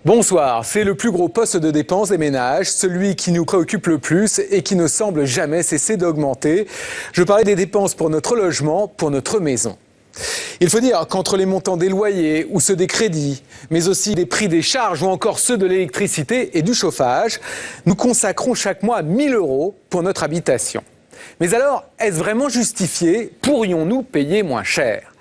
Bonsoir, c'est le plus gros poste de dépense des ménages, celui qui nous préoccupe le plus et qui ne semble jamais cesser d'augmenter. Je parlais des dépenses pour notre logement, pour notre maison. Il faut dire qu'entre les montants des loyers ou ceux des crédits, mais aussi des prix des charges ou encore ceux de l'électricité et du chauffage, nous consacrons chaque mois 1 000 € pour notre habitation. Mais alors, est-ce vraiment justifié? Pourrions-nous payer moins cher?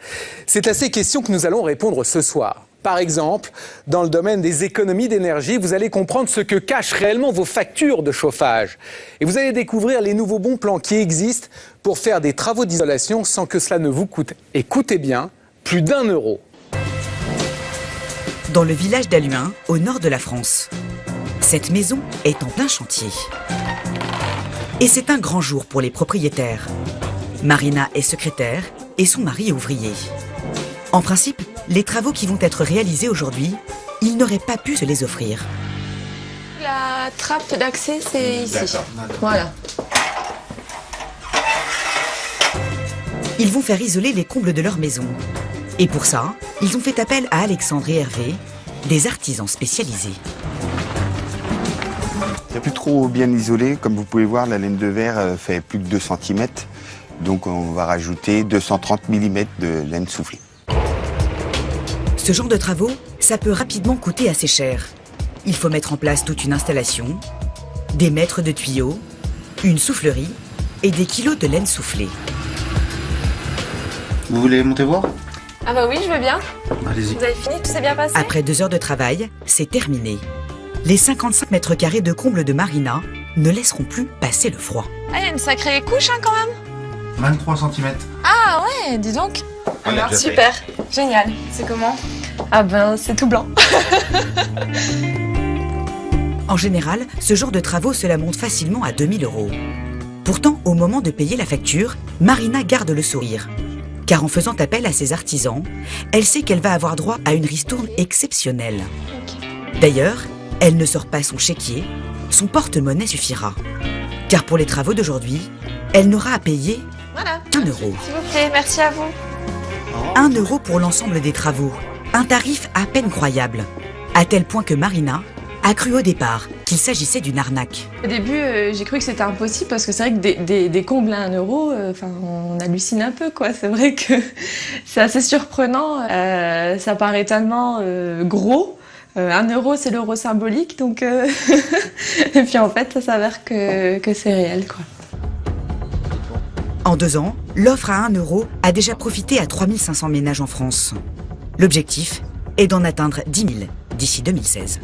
C'est à ces questions que nous allons répondre ce soir. Par exemple, dans le domaine des économies d'énergie, vous allez comprendre ce que cachent réellement vos factures de chauffage. Et vous allez découvrir les nouveaux bons plans qui existent pour faire des travaux d'isolation sans que cela ne vous coûte, écoutez bien, plus d'1 euro. Dans le village d'Halluin, au nord de la France. Cette maison est en plein chantier. Et c'est un grand jour pour les propriétaires. Marina est secrétaire et son mari est ouvrier. En principe, les travaux qui vont être réalisés aujourd'hui, ils n'auraient pas pu se les offrir. La trappe d'accès, c'est ici. Voilà. Ils vont faire isoler les combles de leur maison. Et pour ça, ils ont fait appel à Alexandre et Hervé, des artisans spécialisés. C'est plus trop bien isolé. Comme vous pouvez voir, la laine de verre fait plus de 2 cm. Donc on va rajouter 230 mm de laine soufflée. Ce genre de travaux, ça peut rapidement coûter assez cher. Il faut mettre en place toute une installation, des mètres de tuyaux, une soufflerie et des kilos de laine soufflée. Vous voulez monter voir? Ah bah oui, je veux bien. Allez-y. Vous avez fini, tout s'est bien passé? Après 2 heures de travail, c'est terminé. Les 55 mètres carrés de comble de Marina ne laisseront plus passer le froid. Ah, il y a une sacrée couche quand même. 23 cm. Ah ouais, dis donc. On l'a Alors, déjà super, génial. C'est comment? Ah ben, c'est tout blanc. En général, ce genre de travaux, cela monte facilement à 2 000 €. Pourtant, au moment de payer la facture, Marina garde le sourire. Car en faisant appel à ses artisans, elle sait qu'elle va avoir droit à une ristourne exceptionnelle. D'ailleurs, elle ne sort pas son chéquier, son porte-monnaie suffira. Car pour les travaux d'aujourd'hui, elle n'aura à payer Voilà. 1 euro. S'il vous plaît, merci à vous. 1 euro pour l'ensemble des travaux. Un tarif à peine croyable. À tel point que Marina a cru au départ qu'il s'agissait d'une arnaque. Au début, j'ai cru que c'était impossible parce que c'est vrai que des combles à 1 euro, on hallucine un peu, quoi. C'est vrai que c'est assez surprenant. Ça paraît tellement gros. 1 euro, c'est l'euro symbolique, donc et puis en fait, ça s'avère que c'est réel, quoi. En 2 ans, l'offre à 1 euro a déjà profité à 3 500 ménages en France. L'objectif est d'en atteindre 10 000 d'ici 2016.